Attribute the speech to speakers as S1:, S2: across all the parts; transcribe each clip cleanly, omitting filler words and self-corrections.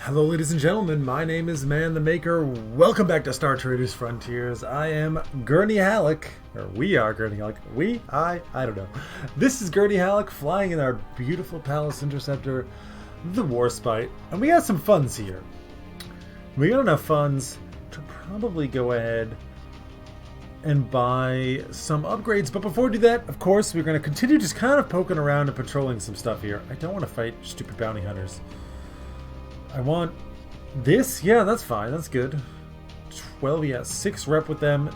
S1: Hello, ladies and gentlemen. My name is ManTheMaker. Welcome back to Star Traders Frontiers. I am Gurney Halleck, or we are Gurney Halleck. I don't know. This is Gurney Halleck flying in our beautiful Palace Interceptor, the Warspite, and we got some funds here. We got enough funds to probably go ahead and buy some upgrades. But before we do that, of course, we're going to continue just kind of poking around and patrolling some stuff here. I don't want to fight stupid bounty hunters. I want this. Yeah, that's fine. That's good. 12, yeah. 6 rep with them.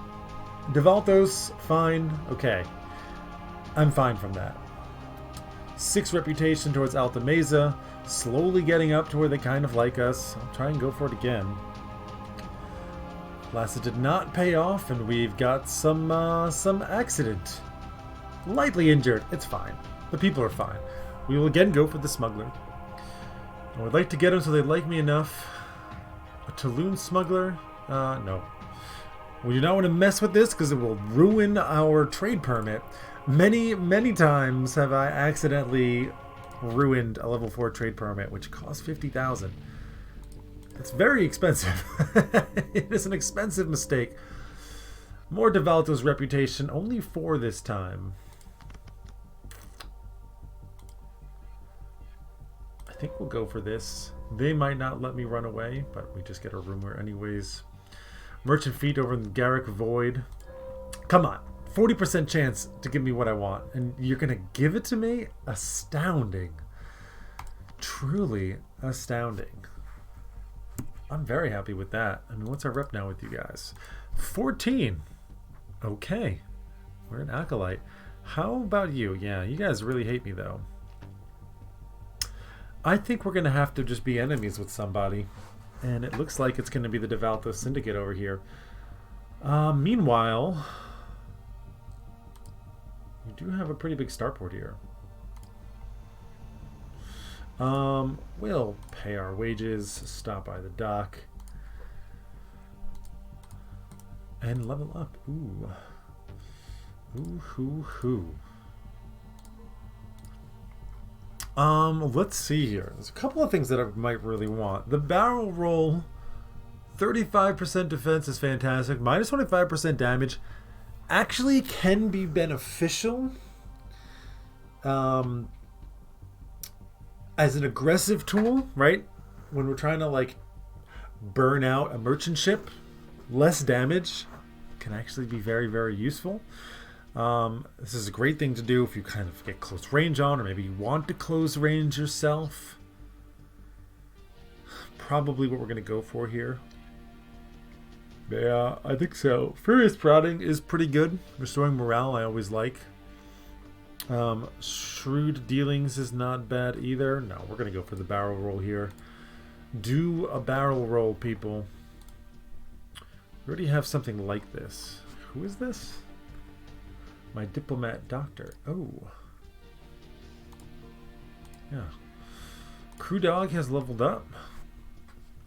S1: Devaltos, fine. Okay. I'm fine from that. 6 reputation towards Alta Mesa. Slowly getting up to where they kind of like us. I'll try and go for it again. Last it did not pay off, and we've got some accident. Lightly injured. It's fine. The people are fine. We will again go for the smuggler. I would like to get them so they like me enough. A Tulum smuggler? No. We do not want to mess with this because it will ruin our trade permit. Many times have I accidentally ruined a level 4 trade permit, which costs 50,000. It's very expensive. It is an expensive mistake. More Devalto's reputation, only 4 this time. I think we'll go for this. They might not let me run away, but we just get a rumor anyways. Merchant feet over in the Garrick Void. Come on. 40% chance to give me what I want. And you're going to give it to me? Astounding. Truly astounding. I'm very happy with that. I mean, what's our rep now with you guys? 14. Okay. We're an acolyte. How about you? Yeah, you guys really hate me though. I think we're going to have to just be enemies with somebody. And it looks like it's going to be the Devalto Syndicate over here. Meanwhile, we do have a pretty big starport here. We'll pay our wages, stop by the dock, and level up. Ooh. Ooh, hoo, hoo. Let's see here. There's a couple of things that I might really want. The barrel roll, 35% defense is fantastic. Minus 25% damage actually can be beneficial as an aggressive tool, right? When we're trying to like burn out a merchant ship, less damage can actually be very useful. This is a great thing to do if you kind of get close range on, or maybe you want to close range yourself. Probably what we're going to go for here. Yeah, I think so. Furious Sprouting is pretty good. Restoring morale I always like. Shrewd Dealings is not bad either. No, we're going to go for the barrel roll here. Do a barrel roll, people. We already have something like this. Who is this? My diplomat doctor. Oh. Yeah. Crew dog has leveled up.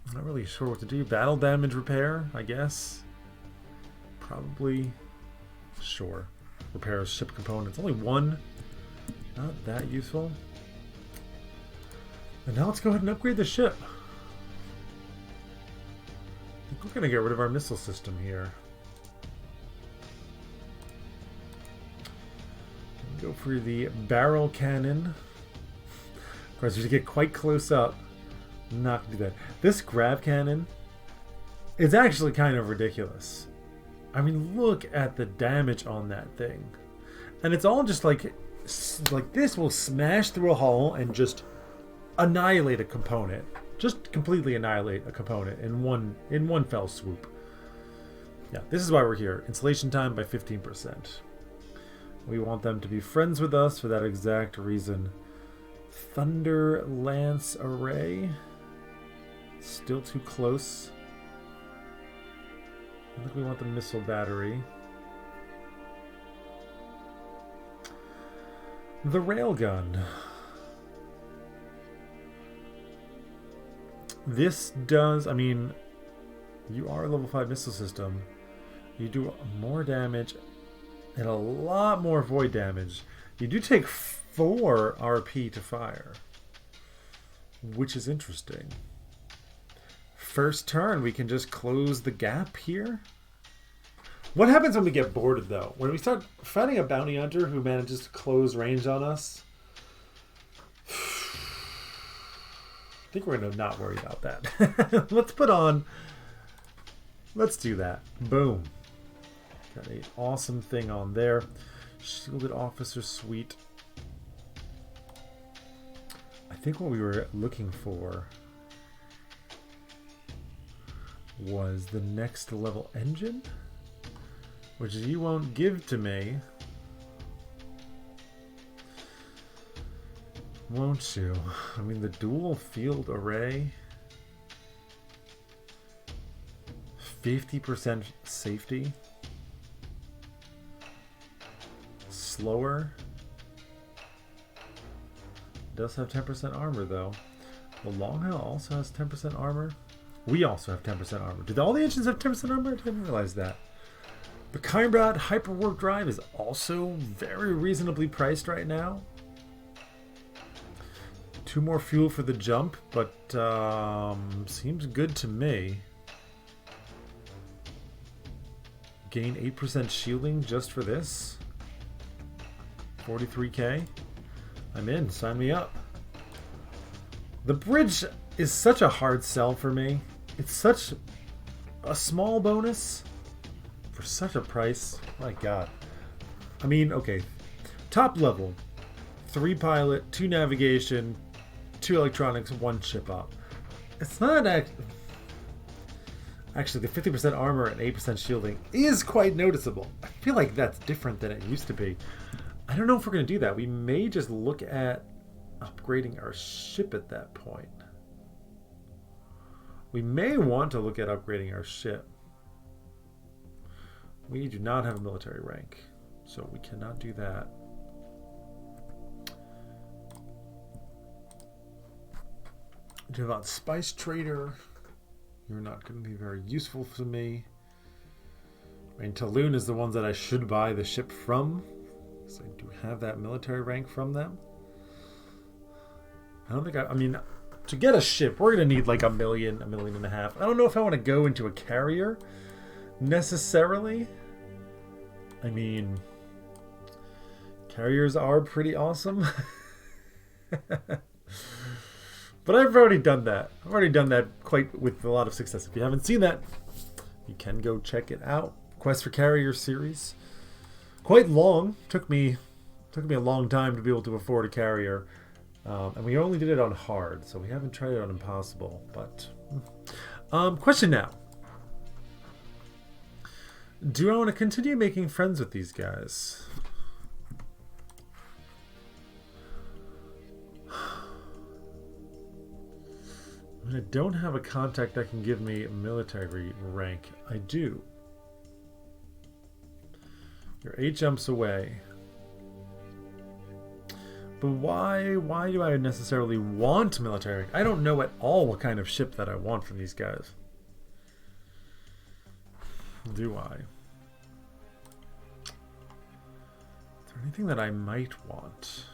S1: I'm not really sure what to do. Battle damage repair, I guess. Probably. Sure. Repairs ship components. Only 1. Not that useful. And now let's go ahead and upgrade the ship. I think we're going to get rid of our missile system here. Go for the barrel cannon. Of course, you get quite close up. Not to do that. This grab cannon is actually kind of ridiculous. I mean, look at the damage on that thing. And it's all just like this will smash through a hull and just annihilate a component. Just completely annihilate a component in one fell swoop. Yeah, this is why we're here. Installation time by 15%. We want them to be friends with us for that exact reason. Thunder Lance Array. Still too close. I think we want the missile battery. The railgun. This does, I mean, you are a level 5 missile system. You do more damage and a lot more void damage. You do take 4 RP to fire, which is interesting. first turn, we can just close the gap here. What happens when we get boarded, though? When we start fighting a bounty hunter who manages to close range on us, I think we're going to not worry about that. Let's do that. Boom. Got an awesome thing on there. Shielded Officer Suite. I think what we were looking for was the next level engine, which you won't give to me, won't you? I mean, the dual field array, 50% safety, slower, does have 10% armor though. The Long Haul also has 10% armor. We also have 10% armor. Did all the engines have 10% armor? I didn't realize that. The Kymrod Hyperwarp Drive is also very reasonably priced right now. 2 more fuel for the jump, but seems good to me. Gain 8% shielding just for this. 43k. I'm in. Sign me up. The bridge is such a hard sell for me. It's such a small bonus for such a price. My God. I mean, okay. Top level. 3 pilot, 2 navigation, 2 electronics, 1 ship up. It's not actually the 50% armor and 8% shielding is quite noticeable. I feel like that's different than it used to be. I don't know if we're going to do that. We may just look at upgrading our ship at that point. We may want to look at upgrading our ship. We do not have a military rank, so we cannot do that. Devout Spice Trader. You're not going to be very useful to me. I mean, Talon is the ones that I should buy the ship from. So I do have that military rank from them. I don't think I mean, to get a ship, we're going to need like $1 million, $1.5 million. I don't know if I want to go into a carrier necessarily. I mean, carriers are pretty awesome. But I've already done that. I've already done that quite with a lot of success. If you haven't seen that, you can go check it out. Quest for Carrier series. Quite long. Took me a long time to be able to afford a carrier. And we only did it on hard, so we haven't tried it on impossible. But question now. Do I want to continue making friends with these guys? I don't have a contact that can give me a military rank. I do. You're 8 jumps away. But why do I necessarily want military rank? I don't know at all what kind of ship that I want from these guys. Do I? Is there anything that I might want?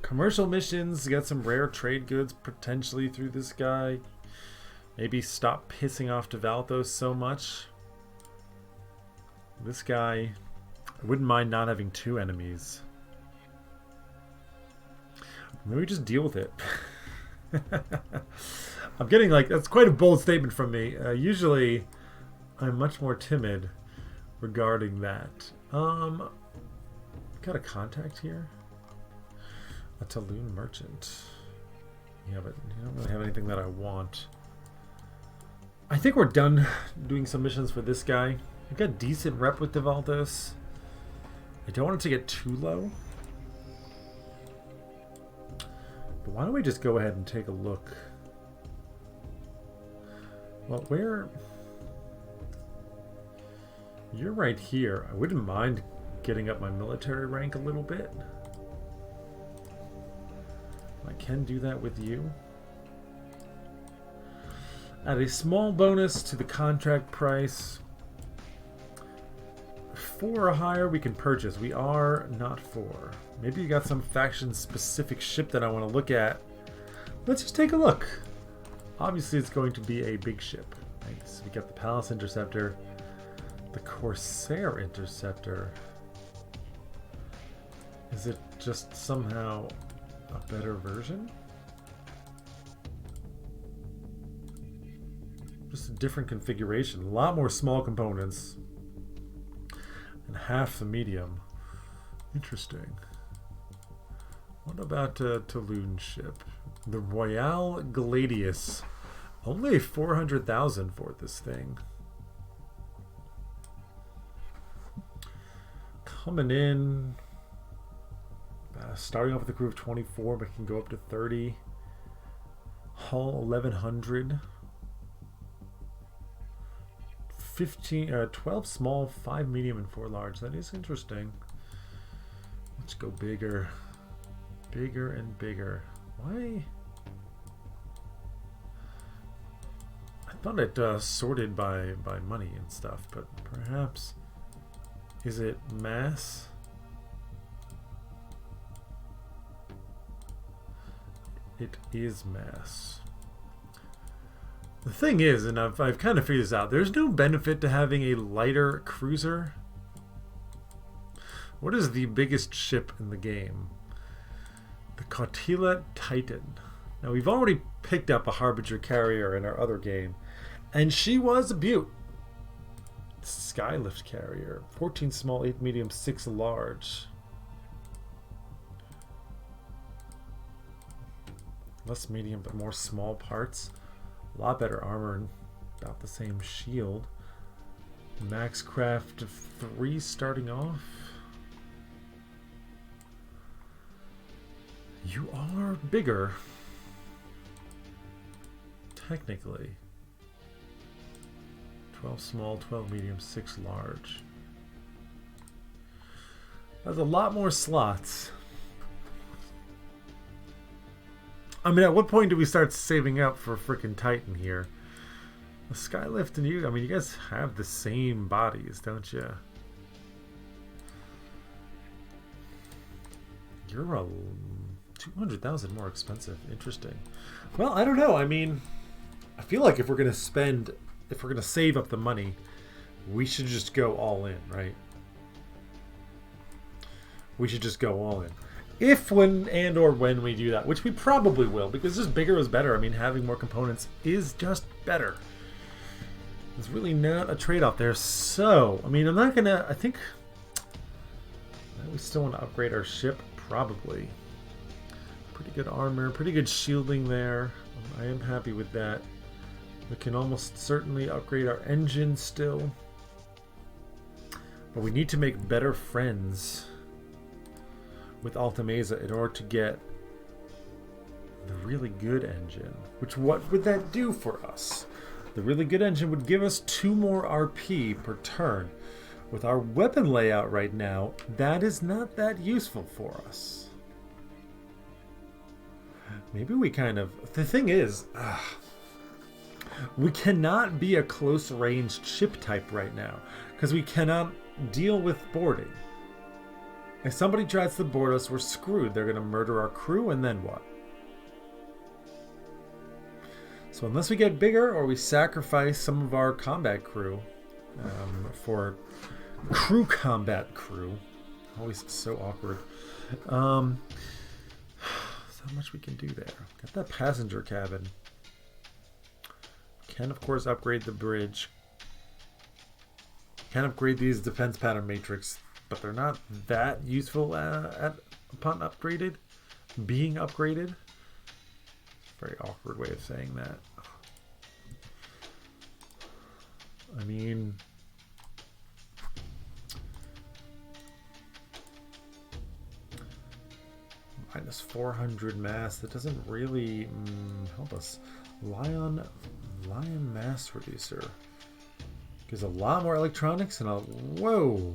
S1: Commercial missions, get some rare trade goods potentially through this guy. Maybe stop pissing off Devalthos so much. This guy, I wouldn't mind not having 2 enemies. Maybe just deal with it. I'm getting like, that's quite a bold statement from me. Usually, I'm much more timid regarding that. Got a contact here? A Talon merchant. Yeah, but you don't really have anything that I want. I think we're done doing some missions for this guy. I've got decent rep with Devalthos. I don't want it to get too low. But why don't we just go ahead and take a look? Well, where... You're right here. I wouldn't mind getting up my military rank a little bit. I can do that with you. Add a small bonus to the contract price. 4 or higher we can purchase. We are not 4. Maybe you got some faction specific ship that I want to look at. Let's just take a look. Obviously, it's going to be a big ship. Nice. We got the Palace Interceptor, the Corsair Interceptor. Is it just somehow a better version? Just a different configuration. A lot more small components. And half the medium. Interesting. What about a Toulon ship? The Royale Gladius. Only 400,000 for this thing. Coming in. Starting off with a crew of 24, but can go up to 30. Hull 1100. 12 small, 5 medium, and 4 large. That is interesting. Let's go bigger. Bigger and bigger. Why? I thought it sorted by money and stuff, but perhaps... Is it mass? It is mass. The thing is, and I've kind of figured this out, there's no benefit to having a lighter cruiser. What is the biggest ship in the game? The Cautila Titan. Now, we've already picked up a Harbinger carrier in our other game, and she was a beaut. Skylift carrier. 14 small, 8 medium, 6 large. Less medium, but more small parts. A lot better armor and about the same shield. Max craft of 3 starting off. You are bigger. Technically. 12 small, 12 medium, 6 large. That's a lot more slots. I mean, at what point do we start saving up for frickin' Titan here? The Skylift and you, I mean, you guys have the same bodies, don't you? You're a 200,000 more expensive. Interesting. Well, I don't know. I mean, I feel like if we're gonna save up the money, we should just go all in, right? We should just go all in. If, when, and or when we do that, which we probably will, because just bigger is better. I mean, having more components is just better. There's really not a trade-off there. So, I mean, I'm not gonna, I think we still want to upgrade our ship, probably. Pretty good armor, pretty good shielding there. I am happy with that. We can almost certainly upgrade our engine still. But we need to make better friends with Alta Mesa in order to get the really good engine. Which, what would that do for us? The really good engine would give us 2 more RP per turn. With our weapon layout right now, that is not that useful for us. Maybe we kind of... The thing is, we cannot be a close-ranged ship type right now, because we cannot deal with boarding. If somebody tries to board us, we're screwed. They're going to murder our crew, and then what? So unless we get bigger, or we sacrifice some of our combat crew for crew combat crew. Always so awkward. So how much we can do there. Got that passenger cabin. Can, of course, upgrade the bridge. Can upgrade these defense pattern matrix, but they're not that useful upon upgraded. Being upgraded. Very awkward way of saying that. I mean... minus 400 mass. That doesn't really help us. Lion mass reducer. Gives a lot more electronics and a... Whoa!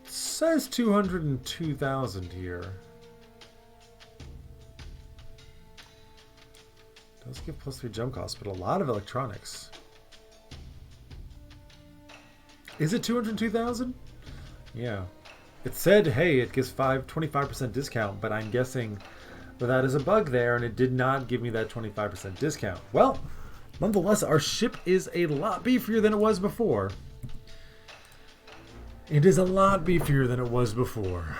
S1: It says 202,000 here. Does give plus 3 jump cost, but a lot of electronics. Is it 202,000? Yeah. It said, hey, it gives 25% discount, but I'm guessing that is a bug there, and it did not give me that 25% discount. Well, nonetheless, our ship is a lot beefier than it was before. It is a lot beefier than it was before.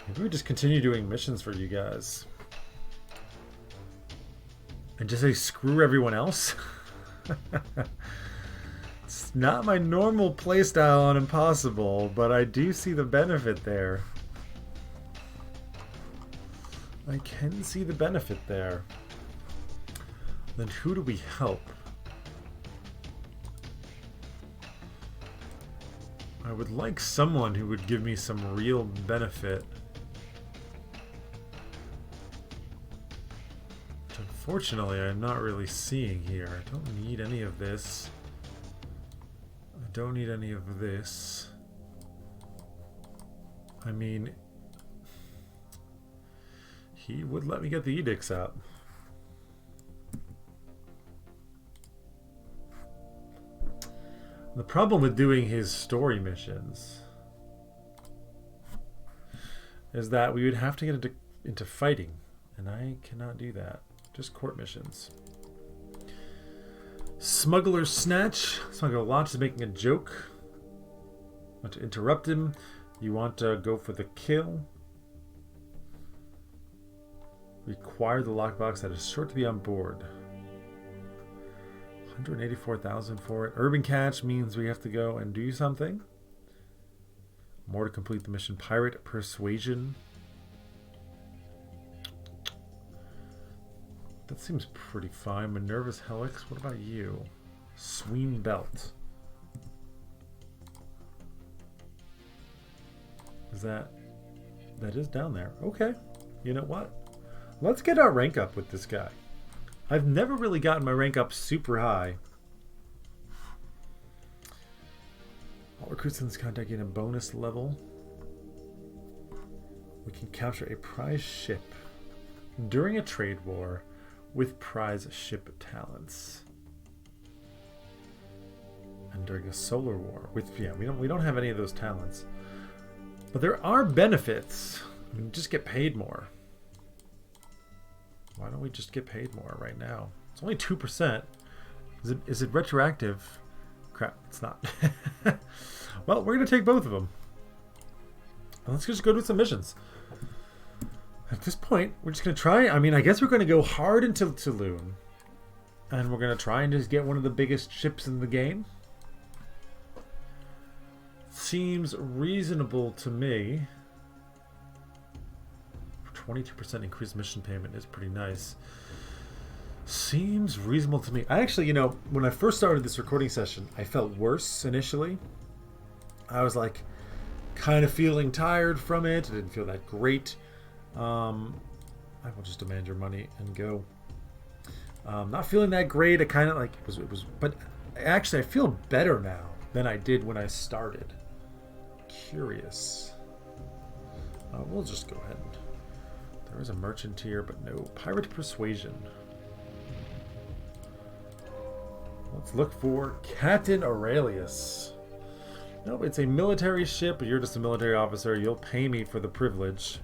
S1: Maybe we just continue doing missions for you guys. And just say screw everyone else? It's not my normal playstyle on Impossible, but I do see the benefit there. I can see the benefit there. Then who do we help? I would like someone who would give me some real benefit. Which unfortunately I'm not really seeing here. I don't need any of this. I don't need any of this. I mean, he would let me get the edicts out. The problem with doing his story missions is that we would have to get into fighting, and I cannot do that. Just court missions. Smuggler's Snatch. Smuggler Launch is making a joke. Want to interrupt him. You want to go for the kill. Require the lockbox that is sure to be on board. 184,000 for it. Urban Catch means we have to go and do something. More to complete the mission. Pirate Persuasion. That seems pretty fine. Minerva's Helix. What about you? Sween Belt. Is that is down there. Okay. You know what? Let's get our rank up with this guy. I've never really gotten my rank up super high. All recruits in this contact gain a bonus level. We can capture a prize ship during a trade war with prize ship talents. And during a solar war with we don't have any of those talents. But there are benefits. I mean, just get paid more. Why don't we just get paid more right now? It's only 2%. Is it retroactive? Crap, it's not. Well, we're going to take both of them. Let's just go do some missions. At this point, we're just going to try. I mean, I guess we're going to go hard into Tulum. And we're going to try and just get one of the biggest ships in the game. Seems reasonable to me. 22% increased mission payment is pretty nice. Seems reasonable to me. I actually, when I first started this recording session, I felt worse initially. I was like kind of feeling tired from it. I didn't feel that great. I will just demand your money and go. Not feeling that great. I kind of like it was, but actually I feel better now than I did when I started. Curious. We'll just go ahead and. There is a merchant here, but no. Pirate Persuasion. Let's look for Captain Aurelius. Nope, it's a military ship, but you're just a military officer. You'll pay me for the privilege.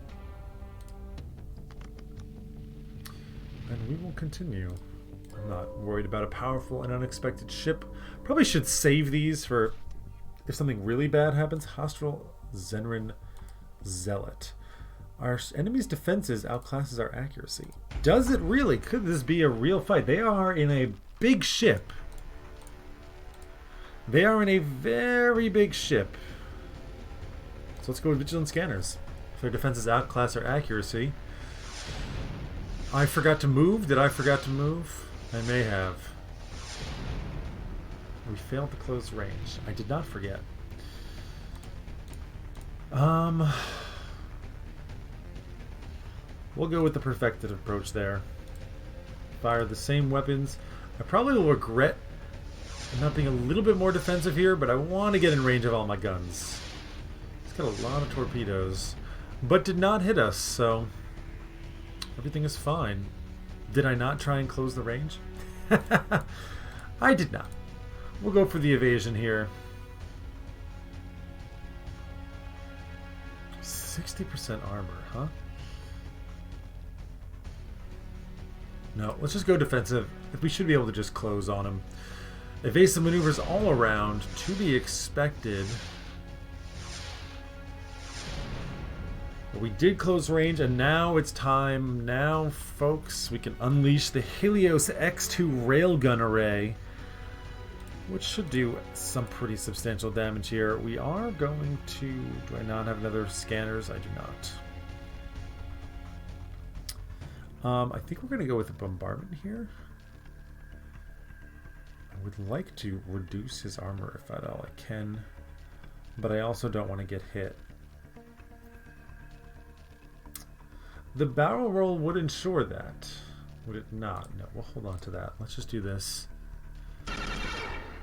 S1: And we will continue. I'm not worried about a powerful and unexpected ship. Probably should save these for if something really bad happens. Hostile Zenrin Zealot. Our enemy's defenses outclasses our accuracy. Does it really? Could this be a real fight? They are in a big ship. They are in a very big ship. So let's go with Vigilant Scanners. If their defenses outclass our accuracy. I forgot to move. Did I forget to move? I may have. We failed to close range. I did not forget. We'll go with the perfected approach there. Fire the same weapons. I probably will regret not being a little bit more defensive here, but I want to get in range of all my guns. It's got a lot of torpedoes, but did not hit us, so everything is fine. Did I not try and close the range? I did not. We'll go for the evasion here. 60% armor, huh? No, let's just go defensive. We should be able to just close on him. Evasive maneuvers all around, to be expected. But we did close range, and now it's time. Now, folks, we can unleash the Helios X2 railgun array, which should do some pretty substantial damage here. We are going to... Do I not have another scanners? I do not. I think we're going to go with a bombardment here. I would like to reduce his armor if at all I can, but I also don't want to get hit. The barrel roll would ensure that. Would it not? No, we'll hold on to that. Let's just do this.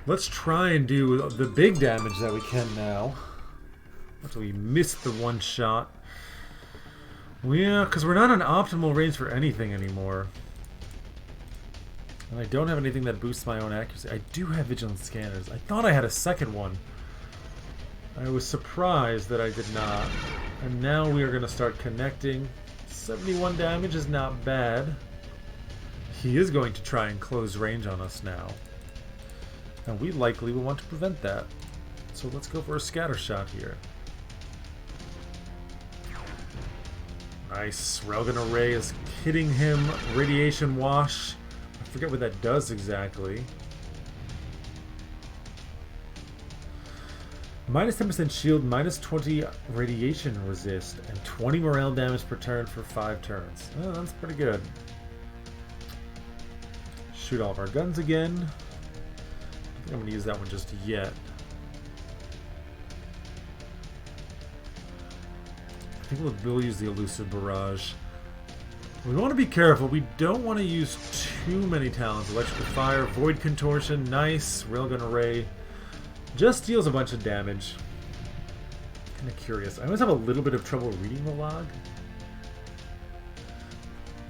S1: Let's try and do the big damage that we can now. After we missed the one shot. Yeah, because we're not on optimal range for anything anymore. And I don't have anything that boosts my own accuracy. I do have vigilant scanners. I thought I had a second one. I was surprised that I did not. And now we are going to start connecting. 71 damage is not bad. He is going to try and close range on us now. And we likely will want to prevent that. So let's go for a scatter shot here. Nice. Railgun array is hitting him. Radiation wash. I forget what that does exactly. Minus 10% shield, minus 20 radiation resist, and 20 morale damage per turn for 5 turns. Oh, that's pretty good. Shoot all of our guns again. I don't think I'm going to use that one just yet. I think we'll use the elusive barrage. We want to be careful. We don't want to use too many talents. Electrical fire, void contortion, nice. Railgun array. Just deals a bunch of damage. Kind of curious. I always have a little bit of trouble reading the log.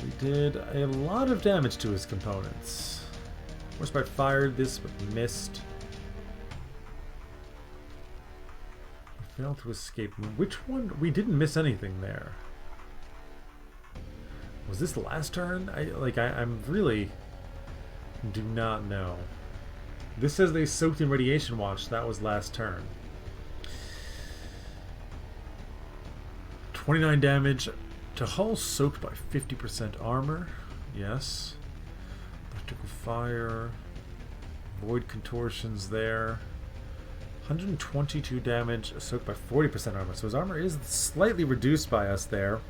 S1: We did a lot of damage to his components. Horseback fired this, but missed. We failed to escape. Which one? We didn't miss anything there. Was this the last turn? I'm really do not know. This says they soaked in radiation wash. That was last turn. 29 damage to hull, soaked by 50% armor. Yes. Electrical fire. Void contortions there. 122 damage, soaked by 40% armor. So his armor is slightly reduced by us there.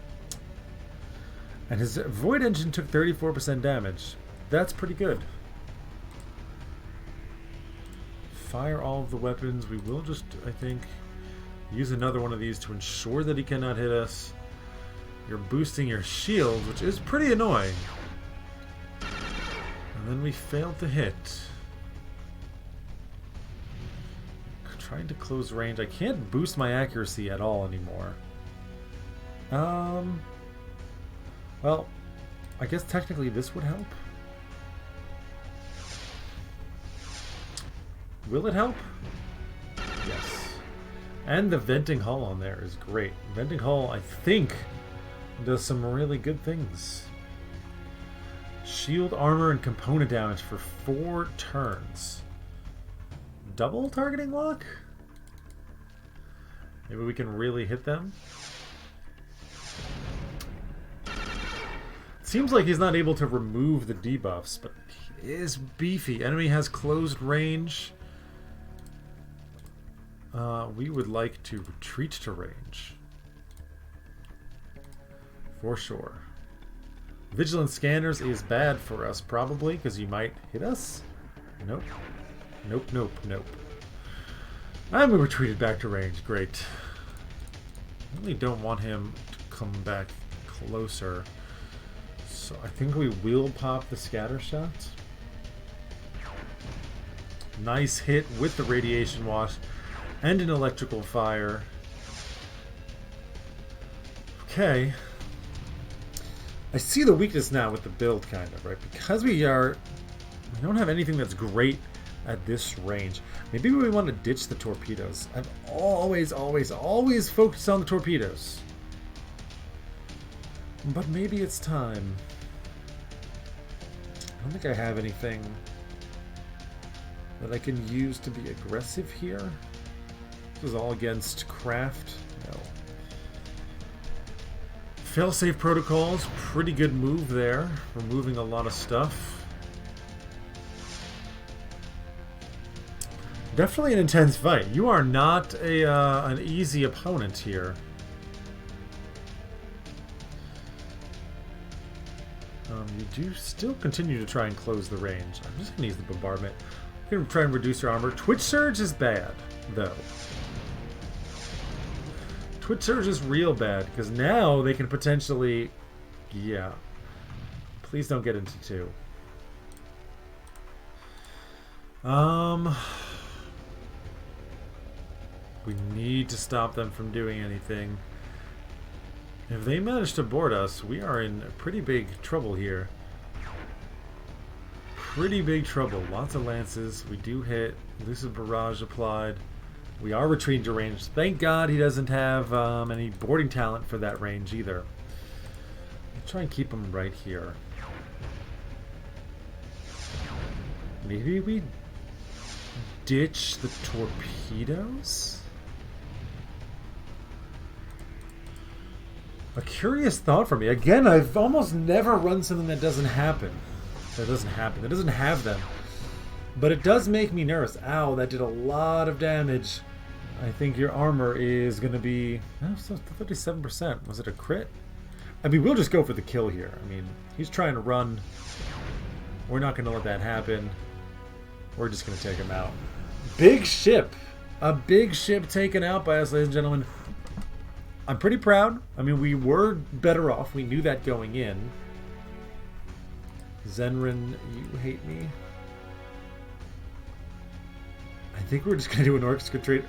S1: And his void engine took 34% damage. That's pretty good. Fire all of the weapons. We will just, I think, use another one of these to ensure that he cannot hit us. You're boosting your shield, which is pretty annoying. And then we failed to hit. Trying to close range. I can't boost my accuracy at all anymore. Well, I guess technically this would help. Will it help? Yes. And the venting hull on there is great. Venting hull, I think, does some really good things. Shield, armor, and component damage for 4 turns. Double targeting lock? Maybe we can really hit them? Seems like he's not able to remove the debuffs, but he is beefy. Enemy has closed range. We would like to retreat to range. For sure. Vigilant scanners is bad for us, probably, because you might hit us. Nope. Nope, nope, nope. And we retreated back to range. Great. I really don't want him to come back closer. So I think we will pop the scatter shot. Nice hit with the radiation wash and an electrical fire. Okay. I see the weakness now with the build, kind of, right? Because we don't have anything that's great at this range. Maybe we want to ditch the torpedoes. I've always focused on the torpedoes. But maybe it's time. I don't think I have anything that I can use to be aggressive here. This is all against craft. No. Failsafe protocols, pretty good move there. Removing a lot of stuff. Definitely an intense fight. You are not an easy opponent here. You do still continue to try and close the range. I'm just going to use the bombardment. You're going to try and reduce your armor. Twitch Surge is bad, though. Twitch Surge is real bad, because now they can potentially... Yeah. Please don't get into 2. We need to stop them from doing anything. If they manage to board us, we are in pretty big trouble here. Pretty big trouble. Lots of lances. We do hit. Elusive barrage applied. We are retreating to range. Thank God he doesn't have any boarding talent for that range either. Let's try and keep him right here. Maybe we ditch the torpedoes? A curious thought for me. Again, I've almost never run something that doesn't happen. That doesn't have them. But it does make me nervous. Ow, that did a lot of damage. I think your armor is going to be... Oh, so 37%. Was it a crit? I mean, we'll just go for the kill here. I mean, he's trying to run. We're not going to let that happen. We're just going to take him out. Big ship. A big ship taken out by us, ladies and gentlemen. I'm pretty proud. I mean, we were better off. We knew that going in. Zenrin, you hate me. I think we're just going to do an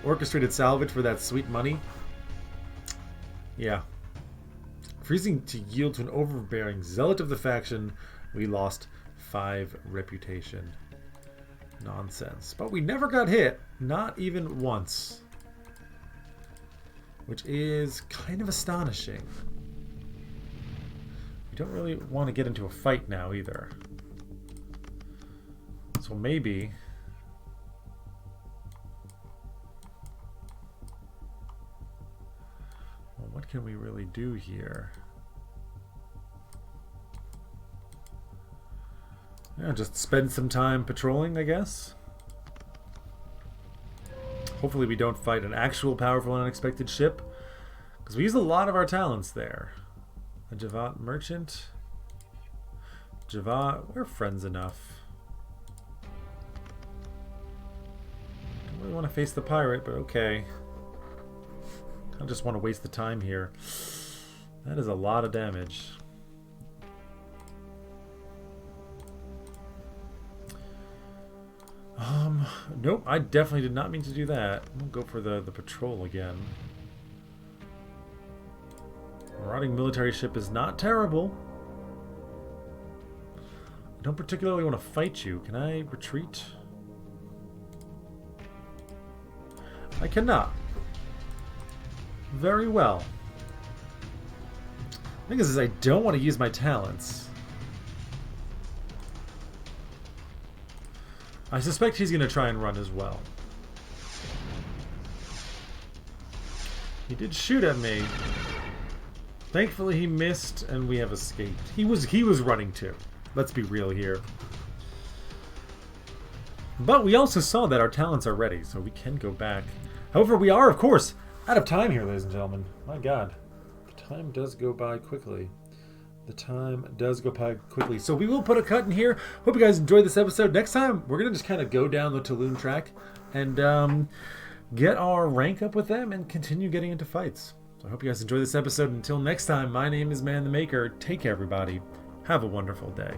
S1: orchestrated salvage for that sweet money. Yeah. Freezing to yield to an overbearing zealot of the faction. We lost 5 reputation. Nonsense. But we never got hit. Not even once. Which is kind of astonishing. We don't really want to get into a fight now either. So maybe... Well, what can we really do here? Yeah, just spend some time patrolling, I guess. Hopefully we don't fight an actual powerful and unexpected ship. Because we used a lot of our talents there. A Javat merchant. Javat, we're friends enough. Don't really want to face the pirate, but okay. I just want to waste the time here. That is a lot of damage. Nope, I definitely did not mean to do that. We'll go for the patrol again. Marauding military ship is not terrible. I don't particularly want to fight you. Can I retreat? I cannot. Very well. The thing is I don't want to use my talents. I suspect he's going to try and run as well. He did shoot at me. Thankfully he missed and we have escaped. He was running too. Let's be real here. But we also saw that our talents are ready, so we can go back. However, we are, of course, out of time here, ladies and gentlemen. My God. The time does go by quickly. The time does go by quickly. So we will put a cut in here. Hope you guys enjoyed this episode. Next time, we're going to just kind of go down the Tulum track and get our rank up with them and continue getting into fights. So I hope you guys enjoyed this episode. Until next time, my name is ManTheMaker. Take care, everybody. Have a wonderful day.